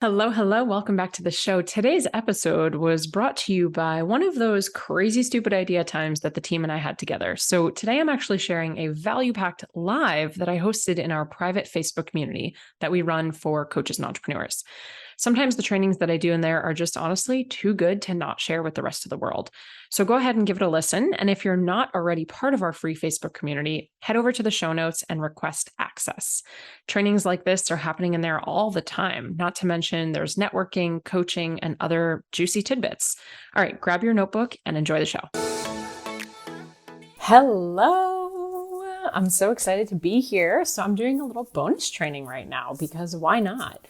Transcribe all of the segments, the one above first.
Hello, hello. Welcome back to the show. Today's episode was brought to you by one of those crazy, stupid idea times that the team and I had together. So, today I'm actually sharing a value packed live that I hosted in our private Facebook community that we run for coaches and entrepreneurs. Sometimes the trainings that I do in there are just honestly too good to not share with the rest of the world. So go ahead and give it a listen. And if you're not already part of our free Facebook community, head over to the show notes and request access. Trainings like this are happening in there all the time, not to mention there's networking, coaching, and other juicy tidbits. All right, grab your notebook and enjoy the show. Hello. I'm so excited to be here. So I'm doing a little bonus training right now because why not?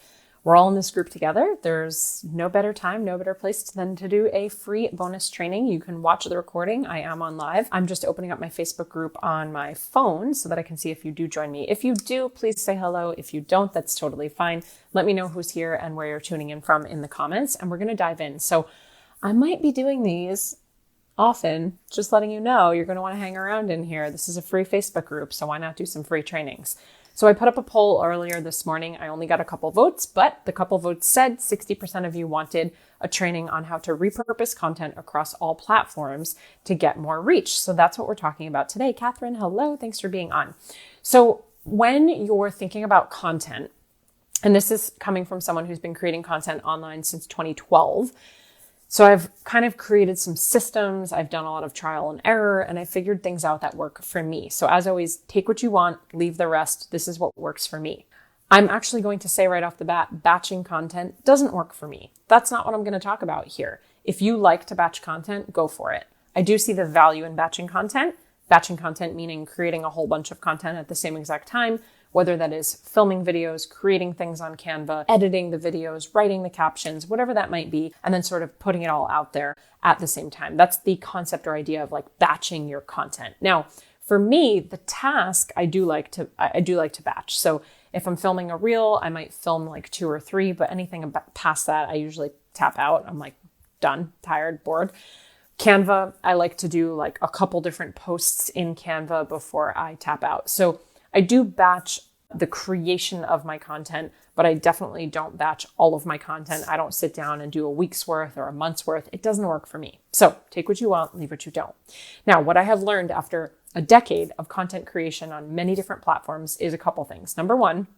We're all in this group together. There's no better time, no better place than to do a free bonus training. You can watch the recording. I am on live. I'm just opening up my Facebook group on my phone so that I can see if you do join me. If you do, please say hello. If you don't, that's totally fine. Let me know who's here and where you're tuning in from in the comments, and we're going to dive in. So I might be doing these often, just letting you know you're going to want to hang around in here. This is a free Facebook group, so why not do some free trainings? So I put up a poll earlier this morning. I only got a couple votes, but the couple votes said 60% of you wanted a training on how to repurpose content across all platforms to get more reach. So that's what we're talking about today. Catherine, hello. Thanks for being on. So when you're thinking about content, and this is coming from someone who's been creating content online since 2012, so I've kind of created some systems. I've done a lot of trial and error, and I figured things out that work for me. So as always, take what you want, leave the rest. This is what works for me. I'm actually going to say right off the bat, batching content doesn't work for me. That's not what I'm going to talk about here. If you like to batch content, go for it. I do see the value in batching content. Batching content meaning creating a whole bunch of content at the same exact time, whether that is filming videos, creating things on Canva, editing the videos, writing the captions, whatever that might be, and then sort of putting it all out there at the same time. That's the concept or idea of like batching your content. Now, for me, the task I do like to batch. So if I'm filming a reel, I might film like 2 or 3, but anything past that, I usually tap out. I'm like done, tired, bored. Canva, I like to do like a couple different posts in Canva before I tap out. So I do batch the creation of my content, but I definitely don't batch all of my content. I don't sit down and do a week's worth or a month's worth. It doesn't work for me. So take what you want, leave what you don't. Now, what I have learned after a decade of content creation on many different platforms is a couple things. Number one,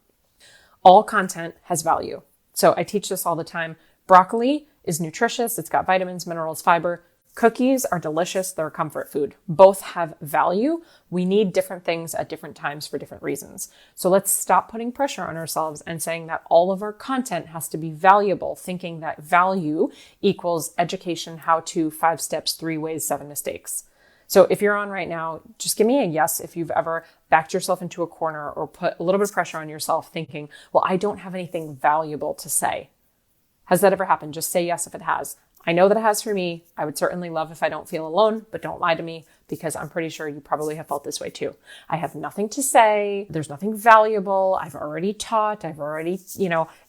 all content has value. So I teach this all the time. Broccoli is nutritious. It's got vitamins, minerals, fiber. Cookies are delicious. They're a comfort food. Both have value. We need different things at different times for different reasons. So let's stop putting pressure on ourselves and saying that all of our content has to be valuable, thinking that value equals education, how to, 5 steps, 3 ways, 7 mistakes. So if you're on right now, just give me a yes if you've ever backed yourself into a corner or put a little bit of pressure on yourself thinking, well, I don't have anything valuable to say. Has that ever happened? Just say yes if it has. I know that it has for me. I would certainly love if I don't feel alone, but don't lie to me because I'm pretty sure you probably have felt this way too. I have nothing to say. There's nothing valuable. I've already taught. I've already,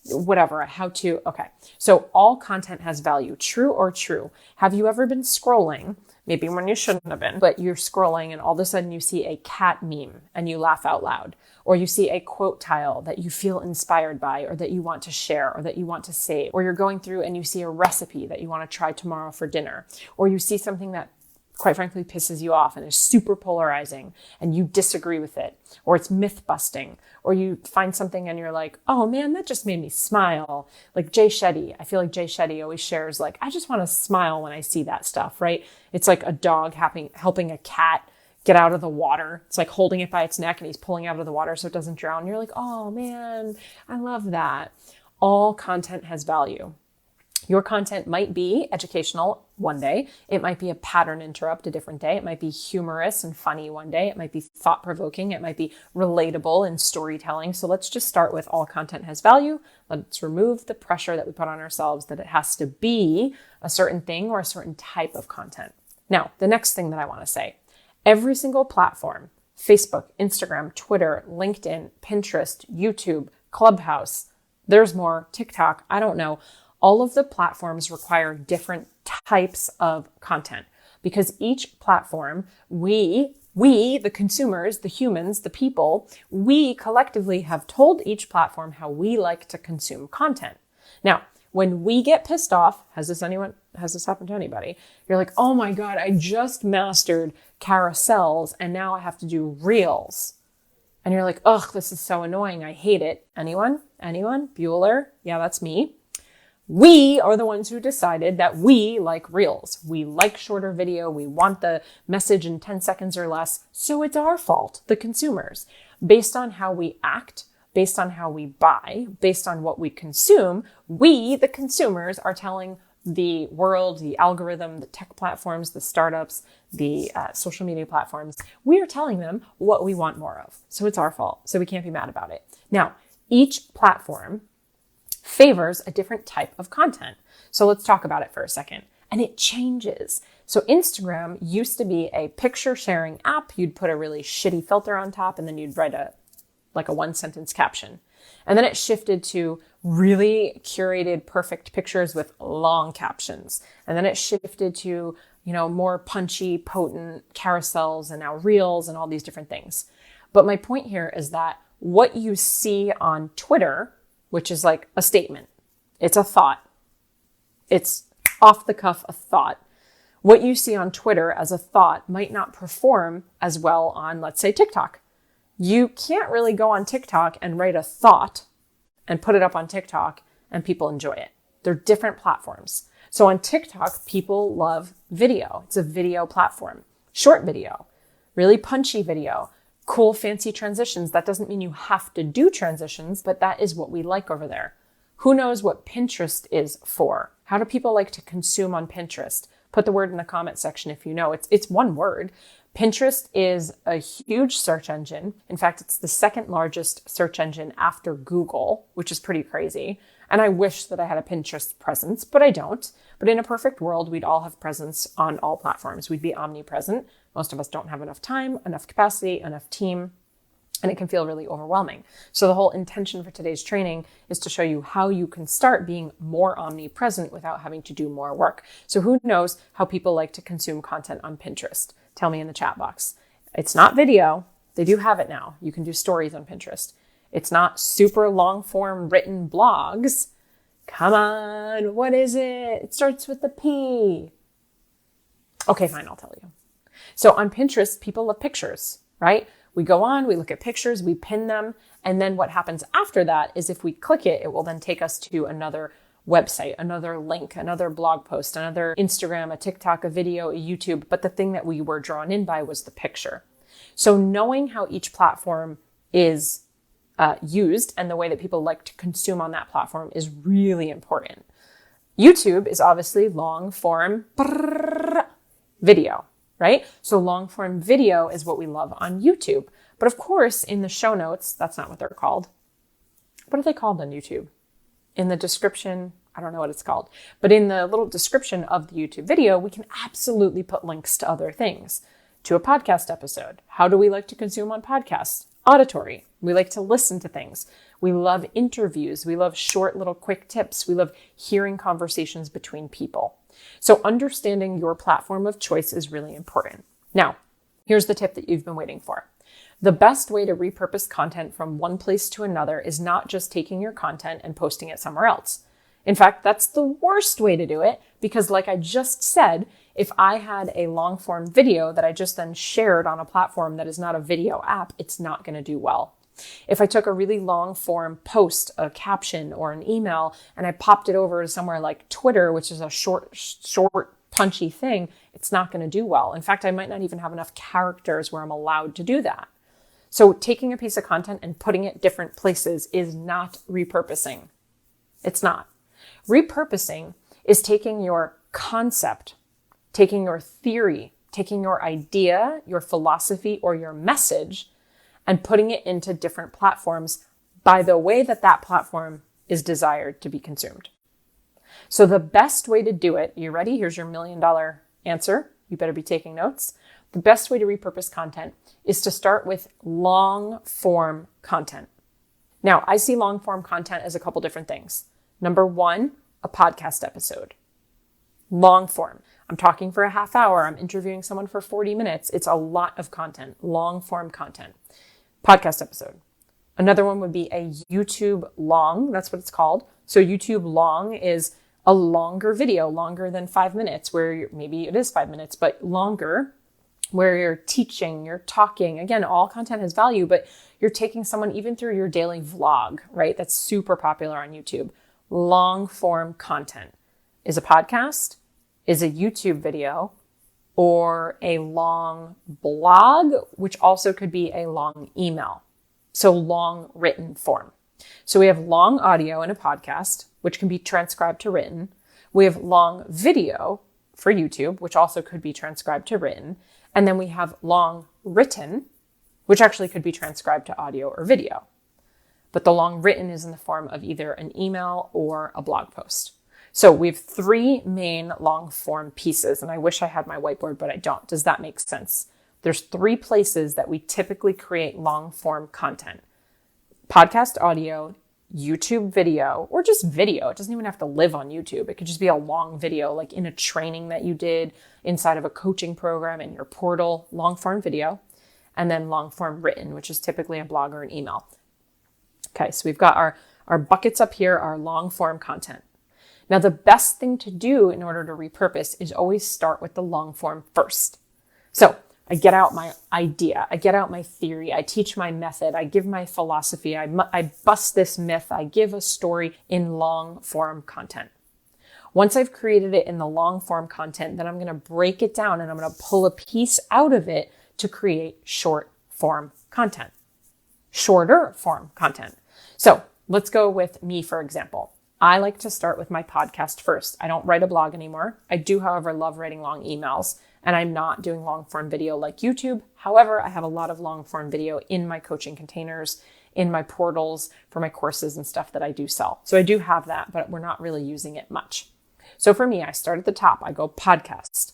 whatever, how to. Okay. So all content has value. True or true? Have you ever been scrolling? Maybe when you shouldn't have been, but you're scrolling and all of a sudden you see a cat meme and you laugh out loud, or you see a quote tile that you feel inspired by, or that you want to share, or that you want to save, or you're going through and you see a recipe that you want to try tomorrow for dinner, or you see something that quite frankly pisses you off and is super polarizing and you disagree with it, or it's myth busting, or you find something and you're like, oh man, that just made me smile. Like Jay Shetty. I feel like Jay Shetty always shares like, I just want to smile when I see that stuff, right? It's like a dog helping a cat get out of the water. It's like holding it by its neck and he's pulling out of the water so it doesn't drown. You're like, oh man, I love that. All content has value. Your content might be educational one day. It might be a pattern interrupt a different day. It might be humorous and funny one day. It might be thought-provoking. It might be relatable in storytelling. So let's just start with all content has value. Let's remove the pressure that we put on ourselves that it has to be a certain thing or a certain type of content. Now, the next thing that I want to say, every single platform, Facebook, Instagram, Twitter, LinkedIn, Pinterest, YouTube, Clubhouse, there's more, TikTok, I don't know. All of the platforms require different types of content because each platform, we, the consumers, the humans, the people, we collectively have told each platform how we like to consume content. Now, when we get pissed off, has this happened to anybody? You're like, oh my God, I just mastered carousels and now I have to do reels. And you're like, ugh, this is so annoying. I hate it. Anyone? Bueller? Yeah, that's me. We are the ones who decided that we like reels. We like shorter video. We want the message in 10 seconds or less. So it's our fault, the consumers. Based on how we act, based on how we buy, based on what we consume, we, the consumers, are telling the world, the algorithm, the tech platforms, the startups, the social media platforms, we are telling them what we want more of. So it's our fault. So we can't be mad about it. Now, each platform favors a different type of content. So let's talk about it for a second. And it changes. So Instagram used to be a picture sharing app. You'd put a really shitty filter on top and then you'd write a one sentence caption. And then it shifted to really curated, perfect pictures with long captions. And then it shifted to, more punchy, potent carousels and now reels and all these different things. But my point here is that what you see on Twitter, which is like a statement, it's a thought, it's off the cuff, a thought. What you see on Twitter as a thought might not perform as well on, let's say, TikTok. You can't really go on TikTok and write a thought and put it up on TikTok and people enjoy it. They're different platforms. So on TikTok, people love video. It's a video platform. Short video, really punchy video, cool, fancy transitions. That doesn't mean you have to do transitions, but that is what we like over there. Who knows what Pinterest is for? How do people like to consume on Pinterest? Put the word in the comment section if you know. It's one word. Pinterest is a huge search engine. In fact, it's the second largest search engine after Google, which is pretty crazy. And I wish that I had a Pinterest presence, but I don't. But in a perfect world, we'd all have presence on all platforms. We'd be omnipresent. Most of us don't have enough time, enough capacity, enough team, and it can feel really overwhelming. So the whole intention for today's training is to show you how you can start being more omnipresent without having to do more work. So who knows how people like to consume content on Pinterest? Tell me in the chat box. It's not video. They do have it now. You can do stories on Pinterest. It's not super long form written blogs. Come on, what is it? It starts with a P. Okay, fine, I'll tell you. So on Pinterest, people love pictures, right? We go on, we look at pictures, we pin them, and then what happens after that is if we click it, it will then take us to another website, another link, another blog post, another Instagram, a TikTok, a video, a YouTube. But the thing that we were drawn in by was the picture. So knowing how each platform is used and the way that people like to consume on that platform is really important. YouTube is obviously long form video, right? So long form video is what we love on YouTube. But of course, in the show notes, that's not what they're called. What are they called on YouTube? In the description, I don't know what it's called, but in the little description of the YouTube video, we can absolutely put links to other things, to a podcast episode. How do we like to consume on podcasts? Auditory. We like to listen to things. We love interviews. We love short little quick tips. We love hearing conversations between people. So understanding your platform of choice is really important. Now, here's the tip that you've been waiting for. The best way to repurpose content from one place to another is not just taking your content and posting it somewhere else. In fact, that's the worst way to do it because like I just said, if I had a long form video that I just then shared on a platform that is not a video app, it's not going to do well. If I took a really long form post, a caption or an email, and I popped it over to somewhere like Twitter, which is a short, punchy thing, it's not going to do well. In fact, I might not even have enough characters where I'm allowed to do that. So taking a piece of content and putting it different places is not repurposing. It's not. Repurposing is taking your concept, taking your theory, taking your idea, your philosophy, or your message, and putting it into different platforms by the way that that platform is desired to be consumed. So the best way to do it, you ready? Here's your $1 million answer. You better be taking notes. The best way to repurpose content is to start with long form content. Now, I see long form content as a couple different things. Number one, a podcast episode. Long form. I'm talking for a half hour. I'm interviewing someone for 40 minutes. It's a lot of content, long form content. Podcast episode. Another one would be a YouTube long, that's what it's called, So YouTube long is a longer video, longer than 5 minutes, where maybe it is 5 minutes, but longer, where you're teaching, you're talking. Again, all content has value, but you're taking someone even through your daily vlog, right? That's super popular on YouTube. Long form content is a podcast, is a YouTube video, or a long blog, which also could be a long email. So long written form. So we have long audio in a podcast, which can be transcribed to written. We have long video for YouTube, which also could be transcribed to written. And then we have long written, which actually could be transcribed to audio or video. But the long written is in the form of either an email or a blog post. So we have 3 main long form pieces, and I wish I had my whiteboard, but I don't. Does that make sense? There's 3 places that we typically create long form content: podcast audio, YouTube video, or just video. It doesn't even have to live on YouTube. It could just be a long video, like in a training that you did inside of a coaching program in your portal, long form video, and then long form written, which is typically a blog or an email. Okay, so we've got our buckets up here, our long form content. Now, the best thing to do in order to repurpose is always start with the long form first. So I get out my idea, I get out my theory, I teach my method, I give my philosophy, I bust this myth, I give a story in long form content. Once I've created it in the long form content, then I'm going to break it down and I'm going to pull a piece out of it to create short form content, shorter form content. So let's go with me, for example. I like to start with my podcast first. I don't write a blog anymore. I do, however, love writing long emails, and I'm not doing long form video like YouTube. However, I have a lot of long form video in my coaching containers, in my portals for my courses and stuff that I do sell. So I do have that, but we're not really using it much. So for me, I start at the top. I go podcast.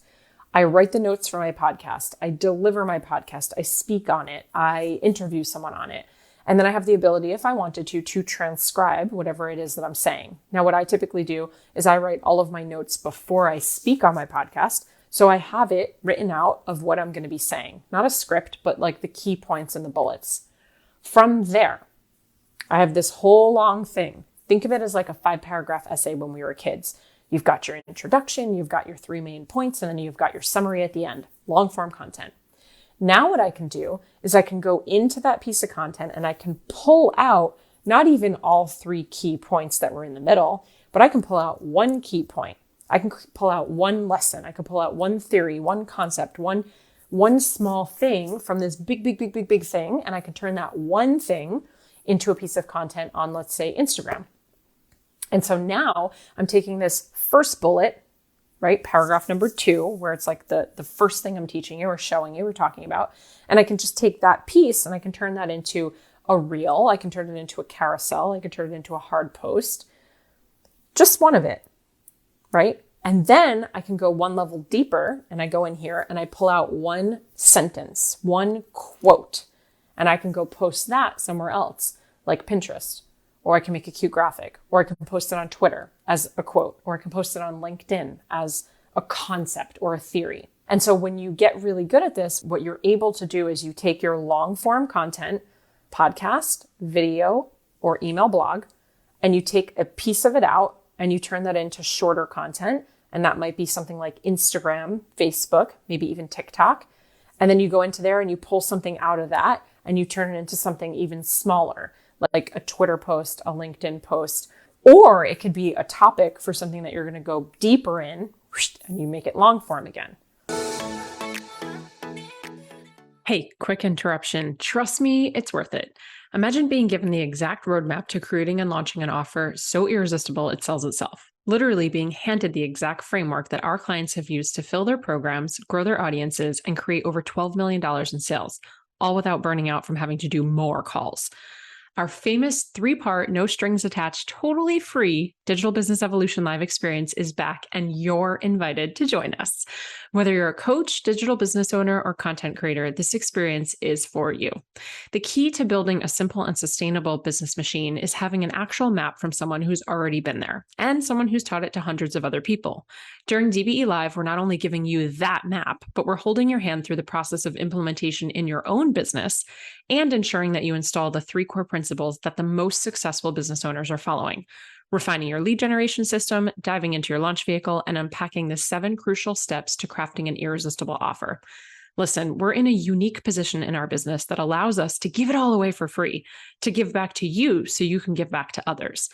I write the notes for my podcast. I deliver my podcast. I speak on it. I interview someone on it. And then I have the ability, if I wanted to transcribe whatever it is that I'm saying. Now, what I typically do is I write all of my notes before I speak on my podcast. So I have it written out of what I'm going to be saying. Not a script, but like the key points and the bullets. From there, I have this whole long thing. Think of it as like a 5-paragraph essay when we were kids. You've got your introduction, you've got your 3 main points, and then you've got your summary at the end. Long form content. Now what I can do is I can go into that piece of content and I can pull out not even all 3 key points that were in the middle, but I can pull out 1 key point. I can pull out 1 lesson. I can pull out 1 theory, 1 concept, one small thing from this big thing. And I can turn that 1 thing into a piece of content on, let's say, Instagram. And so now I'm taking this first bullet, right? Paragraph number 2, where it's like the first thing I'm teaching you or showing you or talking about. And I can just take that piece and I can turn that into a reel. I can turn it into a carousel. I can turn it into a hard post. Just one of it, right? And then I can go 1 level deeper and I go in here and I pull out 1 sentence, 1 quote, and I can go post that somewhere else, like Pinterest. Or I can make a cute graphic, or I can post it on Twitter as a quote, or I can post it on LinkedIn as a concept or a theory. And so when you get really good at this, what you're able to do is you take your long form content, podcast, video, or email blog, and you take a piece of it out and you turn that into shorter content. And that might be something like Instagram, Facebook, maybe even TikTok. And then you go into there and you pull something out of that and you turn it into something even smaller, like a Twitter post, a LinkedIn post, or it could be a topic for something that you're going to go deeper in and you make it long form again. Hey, quick interruption. Trust me, it's worth it. Imagine being given the exact roadmap to creating and launching an offer so irresistible it sells itself. Literally being handed the exact framework that our clients have used to fill their programs, grow their audiences, and create over $12 million in sales, all without burning out from having to do more calls. Our famous 3-part, no strings attached, totally free Digital Business Evolution Live experience is back, and you're invited to join us. Whether you're a coach, digital business owner, or content creator, this experience is for you. The key to building a simple and sustainable business machine is having an actual map from someone who's already been there and someone who's taught it to hundreds of other people. During DBE Live, we're not only giving you that map, but we're holding your hand through the process of implementation in your own business and ensuring that you install the 3 core principles that the most successful business owners are following. refining your lead generation system, diving into your launch vehicle, and unpacking the 7 crucial steps to crafting an irresistible offer. Listen, we're in a unique position in our business that allows us to give it all away for free, to give back to you so you can give back to others.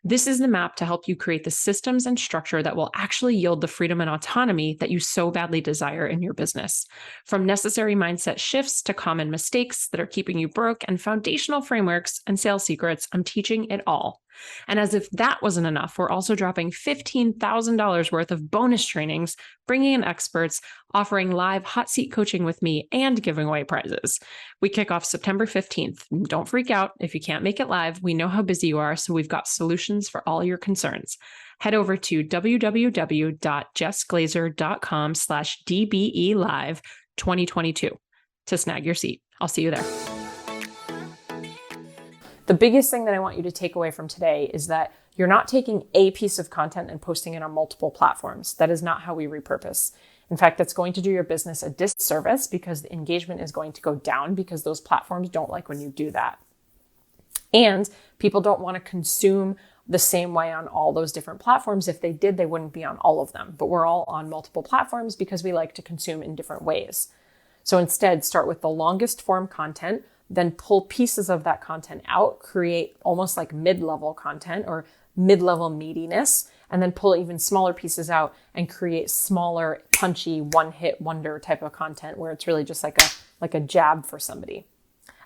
This is the map to help you create the systems and structure that will actually yield the freedom and autonomy that you so badly desire in your business. From necessary mindset shifts to common mistakes that are keeping you broke and foundational frameworks and sales secrets, I'm teaching it all. And as if that wasn't enough, we're also dropping $15,000 worth of bonus trainings, bringing in experts, offering live hot seat coaching with me, and giving away prizes. We kick off September 15th. Don't freak out if you can't make it live. We know how busy you are, so we've got solutions for all your concerns. Head over to www.jessglazer.com/DBE Live 2022 to snag your seat. I'll see you there. The biggest thing that I want you to take away from today is that you're not taking a piece of content and posting it on multiple platforms. That is not how we repurpose. In fact, that's going to do your business a disservice because the engagement is going to go down because those platforms don't like when you do that. And people don't want to consume the same way on all those different platforms. If they did, they wouldn't be on all of them. But we're all on multiple platforms because we like to consume in different ways. So instead, start with the longest form content, then pull pieces of that content out, create almost like mid-level content or mid-level meatiness, and then pull even smaller pieces out and create smaller, punchy, one-hit wonder type of content where it's really just like a jab for somebody.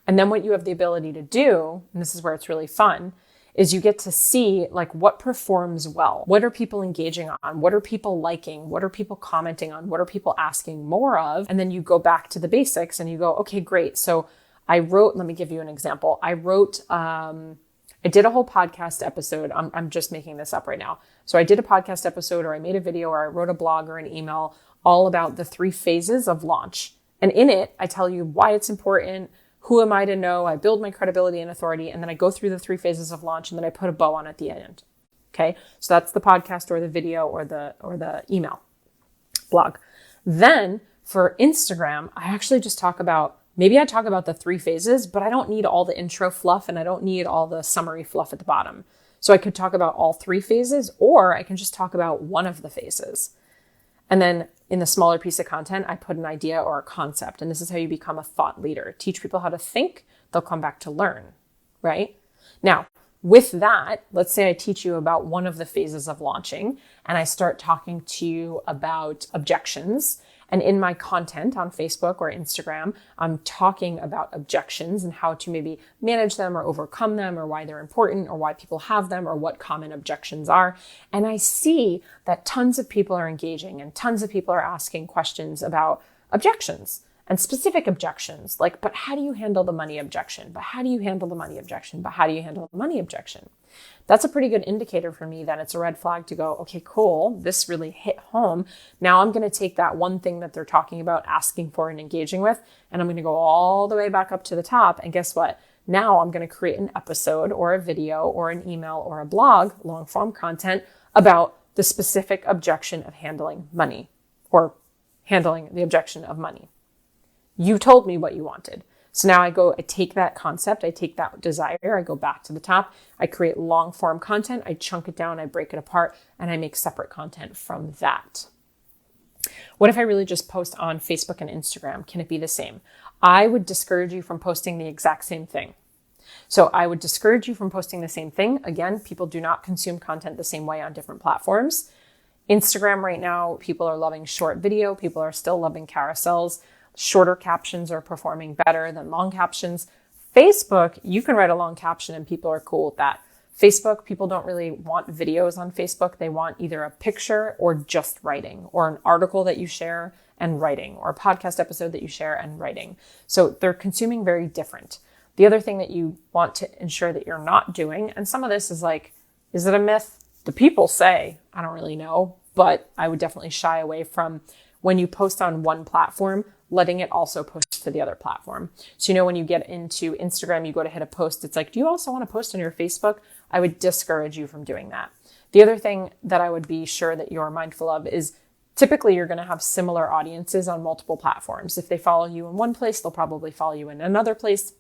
And then what you have the ability to do, and this is where it's really fun, is you get to see like what performs well. What are people engaging on? What are people liking? What are people commenting on? What are people asking more of? And then you go back to the basics and you go, okay, great. So let me give you an example. I did a whole podcast episode. I'm just making this up right now. So I did a podcast episode, or I made a video, or I wrote a blog or an email all about the 3 phases of launch. And in it, I tell you why it's important. Who am I to know? I build my credibility and authority. And then I go through the 3 phases of launch, and then I put a bow on at the end. Okay. So that's the podcast or the video or the email blog. Then for Instagram, I actually just talk about the 3 phases, but I don't need all the intro fluff and I don't need all the summary fluff at the bottom. So I could talk about all 3 phases, or I can just talk about one of the phases. And then in the smaller piece of content, I put an idea or a concept. And this is how you become a thought leader. Teach people how to think, they'll come back to learn, right? Now, with that, let's say I teach you about one of the phases of launching and I start talking to you about objections. And in my content on Facebook or Instagram, I'm talking about objections and how to maybe manage them or overcome them, or why they're important, or why people have them, or what common objections are. And I see that tons of people are engaging and tons of people are asking questions about objections and specific objections. Like, but how do you handle the money objection? But how do you handle the money objection? But how do you handle the money objection? That's a pretty good indicator for me that it's a red flag to go, okay, cool. This really hit home. Now I'm going to take that one thing that they're talking about, asking for and engaging with, and I'm going to go all the way back up to the top. And guess what? Now I'm going to create an episode or a video or an email or a blog, long form content about the specific objection of handling money, or handling the objection of money. You told me what you wanted. So now I take that concept, I take that desire, I go back to the top, I create long form content, I chunk it down, I break it apart, and I make separate content from that. What if I really just post on Facebook and Instagram? Can it be the same? I would discourage you from posting the exact same thing. So I would discourage you from posting the same thing. Again, people do not consume content the same way on different platforms. Instagram right now, people are loving short video. People are still loving carousels. Shorter captions are performing better than long captions. Facebook, you can write a long caption and people are cool with that. Facebook, people don't really want videos on Facebook. They want either a picture or just writing, or an article that you share and writing, or a podcast episode that you share and writing. So they're consuming very different. The other thing that you want to ensure that you're not doing, and some of this is like, is it a myth? The people say, I don't really know, but I would definitely shy away from, when you post on one platform, letting it also post to the other platform. So, when you get into Instagram, you go to hit a post, it's like, do you also want to post on your Facebook? I would discourage you from doing that. The other thing that I would be sure that you're mindful of is, typically you're going to have similar audiences on multiple platforms. If they follow you in one place, they'll probably follow you in another place.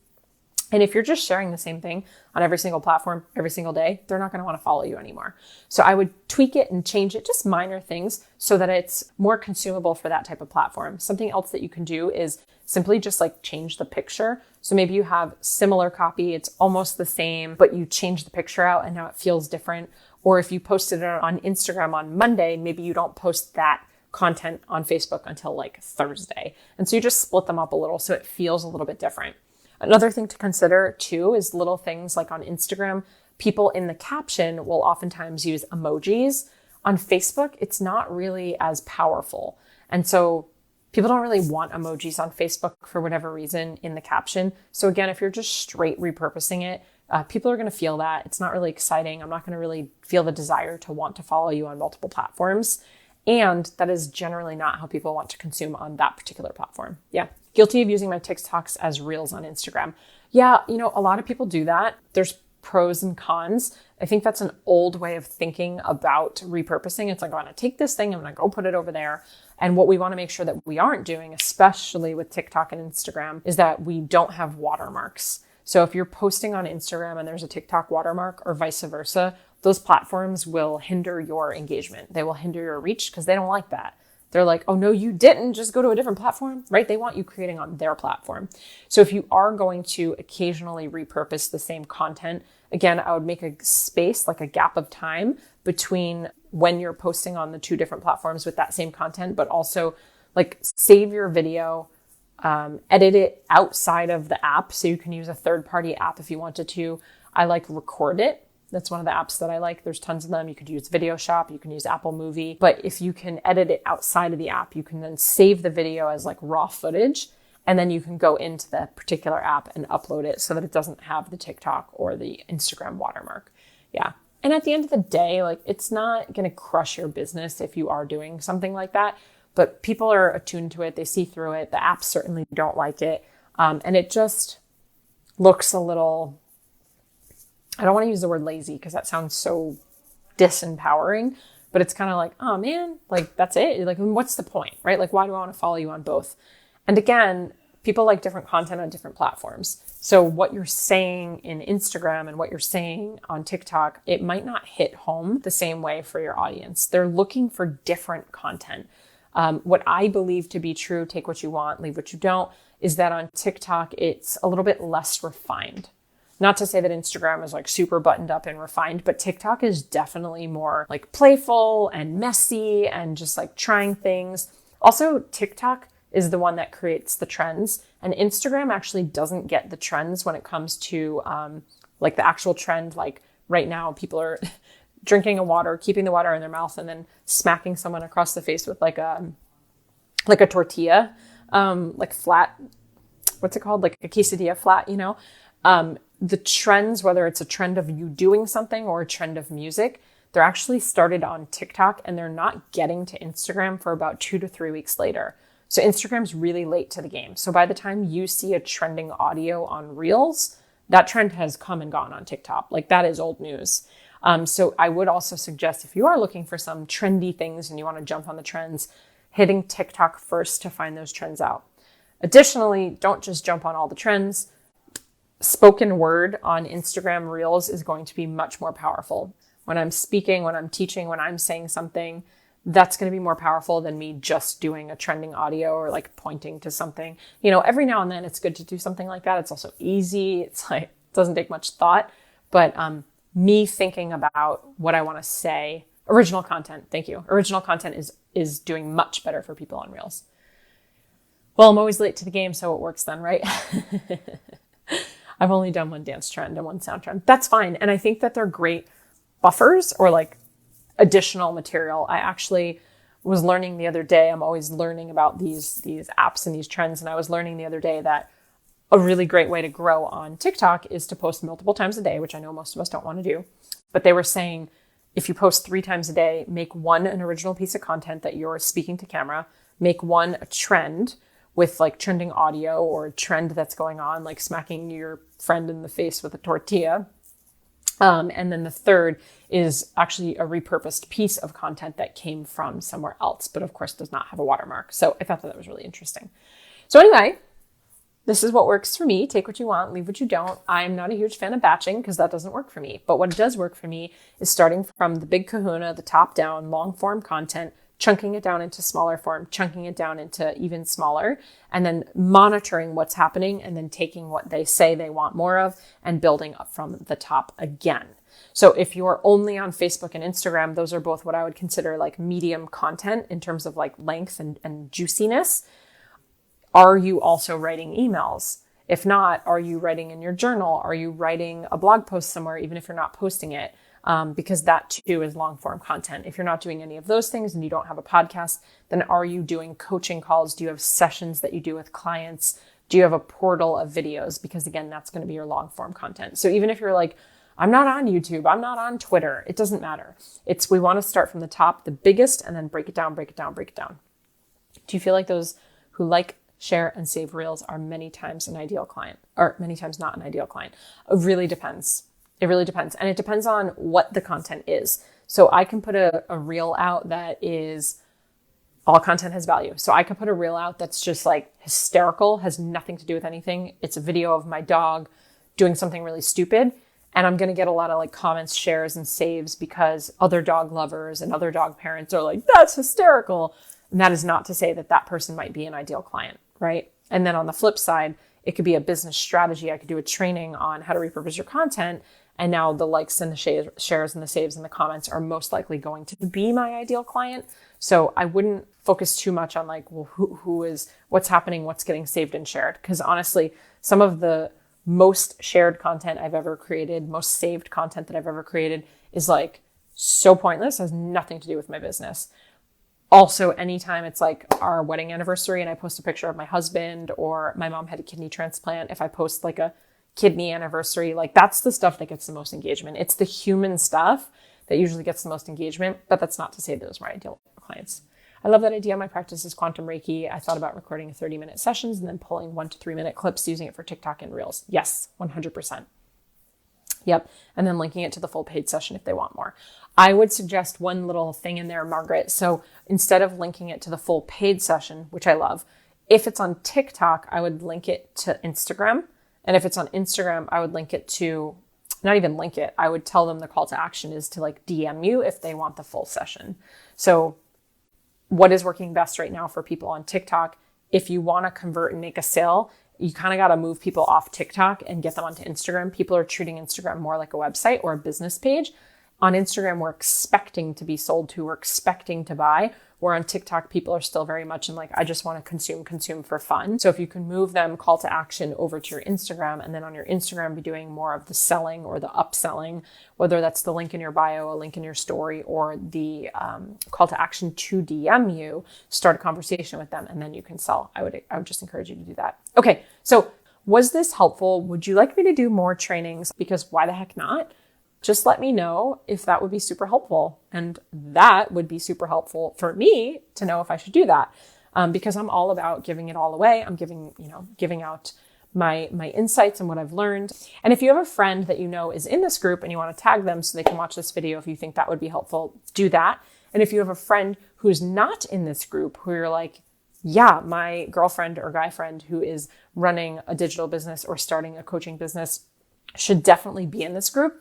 And if you're just sharing the same thing on every single platform, every single day, they're not going to want to follow you anymore. So I would tweak it and change it, just minor things, so that it's more consumable for that type of platform. Something else that you can do is simply just like change the picture. So maybe you have similar copy, it's almost the same, but you change the picture out and now it feels different. Or if you posted it on Instagram on Monday, maybe you don't post that content on Facebook until like Thursday. And so you just split them up a little so it feels a little bit different. Another thing to consider too is little things like on Instagram, people in the caption will oftentimes use emojis. On Facebook, it's not really as powerful. And so people don't really want emojis on Facebook for whatever reason in the caption. So again, if you're just straight repurposing it, people are going to feel that. It's not really exciting. I'm not going to really feel the desire to want to follow you on multiple platforms. And that is generally not how people want to consume on that particular platform. Yeah. Guilty of using my TikToks as reels on Instagram. Yeah, a lot of people do that. There's pros and cons. I think that's an old way of thinking about repurposing. It's like, I'm going to take this thing, I'm going to go put it over there. And what we want to make sure that we aren't doing, especially with TikTok and Instagram, is that we don't have watermarks. So if you're posting on Instagram and there's a TikTok watermark or vice versa, those platforms will hinder your engagement. They will hinder your reach because they don't like that. They're like, oh, no, you didn't. Just go to a different platform, right? They want you creating on their platform. So if you are going to occasionally repurpose the same content, again, I would make a space, like a gap of time between when you're posting on the two different platforms with that same content, but also like save your video, edit it outside of the app. So you can use a third-party app if you wanted to. I like Record It. That's one of the apps that I like. There's tons of them. You could use Video Shop, you can use Apple Movie, but if you can edit it outside of the app, you can then save the video as like raw footage, and then you can go into the particular app and upload it so that it doesn't have the TikTok or the Instagram watermark. Yeah. And at the end of the day, like it's not going to crush your business if you are doing something like that, but people are attuned to it. They see through it. The apps certainly don't like it. And it just looks a little, I don't want to use the word lazy because that sounds so disempowering, but it's kind of like, oh man, like that's it. Like, what's the point, right? Like, why do I want to follow you on both? And again, people like different content on different platforms. So what you're saying in Instagram and what you're saying on TikTok, it might not hit home the same way for your audience. They're looking for different content. What I believe to be true, take what you want, leave what you don't, is that on TikTok, it's a little bit less refined. Not to say that Instagram is like super buttoned up and refined, but TikTok is definitely more like playful and messy and just like trying things. Also, TikTok is the one that creates the trends, and Instagram actually doesn't get the trends when it comes to like the actual trend. Like right now, people are drinking a water, keeping the water in their mouth, and then smacking someone across the face with like a tortilla, like flat. What's it called? Like a quesadilla flat, you know? The trends, whether it's a trend of you doing something or a trend of music, they're actually started on TikTok and they're not getting to Instagram for about 2 to 3 weeks later. So Instagram's really late to the game. So by the time you see a trending audio on Reels, that trend has come and gone on TikTok. Like that is old news. So I would also suggest if you are looking for some trendy things and you want to jump on the trends, hitting TikTok first to find those trends out. Additionally, don't just jump on all the trends. Spoken word on Instagram Reels is going to be much more powerful. When I'm speaking, when I'm teaching, when I'm saying something, that's going to be more powerful than me just doing a trending audio or like pointing to something. You know, every now and then it's good to do something like that. It's also easy. It's like, it doesn't take much thought, but me thinking about what I want to say, original content. Thank you. Original content is doing much better for people on Reels. Well, I'm always late to the game, so it works then, right? I've only done one dance trend and one sound trend. That's fine. And I think that they're great buffers or like additional material. I actually was learning the other day, I'm always learning about these apps and these trends. And I was learning the other day that a really great way to grow on TikTok is to post multiple times a day, which I know most of us don't want to do. But they were saying, if you post 3 times a day, make one an original piece of content that you're speaking to camera, make one a trend with like trending audio or a trend that's going on, like smacking your friend in the face with a tortilla. And then the third is actually a repurposed piece of content that came from somewhere else, but of course does not have a watermark. So I thought that was really interesting. So anyway, This is what works for me. Take what you want, leave what you don't. I'm not a huge fan of batching because that doesn't work for me. But what does work for me is starting from the big kahuna, the top down, long form content, chunking it down into smaller form, chunking it down into even smaller, and then monitoring what's happening and then taking what they say they want more of and building up from the top again. So if you're only on Facebook and Instagram, those are both what I would consider like medium content in terms of like length and juiciness. Are you also writing emails? If not, are you writing in your journal? Are you writing a blog post somewhere, even if you're not posting it? Because that too is long form content. If you're not doing any of those things and you don't have a podcast, then are you doing coaching calls? Do you have sessions that you do with clients? Do you have a portal of videos? Because again, that's going to be your long form content. So even if you're like, I'm not on YouTube, I'm not on Twitter, it doesn't matter. We want to start from the top, the biggest, and then break it down, break it down, break it down. Do you feel like those who like, share, and save reels are many times an ideal client, or many times not an ideal client? It really depends. It really depends. And it depends on what the content is. So I can put a reel out that is, all content has value. So I could put a reel out that's just like hysterical, has nothing to do with anything. It's a video of my dog doing something really stupid. And I'm going to get a lot of like comments, shares, and saves because other dog lovers and other dog parents are like, that's hysterical. And that is not to say that that person might be an ideal client, right? And then on the flip side, it could be a business strategy. I could do a training on how to repurpose your content. And now the likes and the shares and the saves and the comments are most likely going to be my ideal client. So I wouldn't focus too much on like, well, who is, what's happening, what's getting saved and shared. Because honestly, some of the most shared content I've ever created, most saved content that I've ever created is like so pointless, has nothing to do with my business. Also, anytime it's like our wedding anniversary and I post a picture of my husband, or my mom had a kidney transplant, if I post like a kidney anniversary, like that's the stuff that gets the most engagement. It's the human stuff that usually gets the most engagement, but that's not to say those are my ideal clients. I love that idea. My practice is quantum Reiki. I thought about recording 30-minute sessions and then pulling 1 to 3 minute clips, using it for TikTok and Reels. Yes, 100%. Yep. And then linking it to the full paid session if they want more. I would suggest one little thing in there, Margaret. So instead of linking it to the full paid session, which I love, if it's on TikTok, I would link it to Instagram. And if it's on Instagram, I would link it to, not even link it, I would tell them the call to action is to like DM you if they want the full session. So what is working best right now for people on TikTok? If you want to convert and make a sale, you kind of got to move people off TikTok and get them onto Instagram. People are treating Instagram more like a website or a business page. On Instagram, we're expecting to be sold to, we're expecting to buy. Where on TikTok, people are still very much in like, I just want to consume for fun. So if you can move them call to action over to your Instagram, and then on your Instagram, be doing more of the selling or the upselling, whether that's the link in your bio, a link in your story, or the call to action to DM you, start a conversation with them, and then you can sell. I would just encourage you to do that. Okay. So was this helpful? Would you like me to do more trainings? Because why the heck not? Just let me know if that would be super helpful. And that would be super helpful for me to know if I should do that. Because I'm all about giving it all away. I'm giving out my insights and what I've learned. And if you have a friend that you know is in this group and you want to tag them so they can watch this video, if you think that would be helpful, do that. And if you have a friend who's not in this group, who you're like, yeah, my girlfriend or guy friend who is running a digital business or starting a coaching business should definitely be in this group,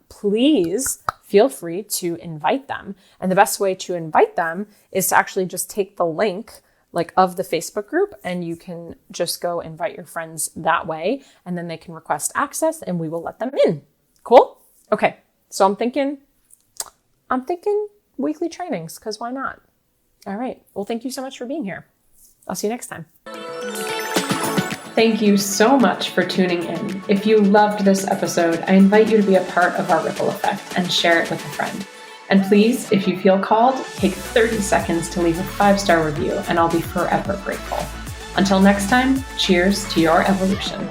please feel free to invite them. And the best way to invite them is to actually just take the link like of the Facebook group, and you can just go invite your friends that way, and then they can request access and we will let them in. Cool? Okay. So I'm thinking weekly trainings, because why not? All right. Well, thank you so much for being here. I'll see you next time. Thank you so much for tuning in. If you loved this episode, I invite you to be a part of our ripple effect and share it with a friend. And please, if you feel called, take 30 seconds to leave a 5-star review, and I'll be forever grateful. Until next time, cheers to your evolution.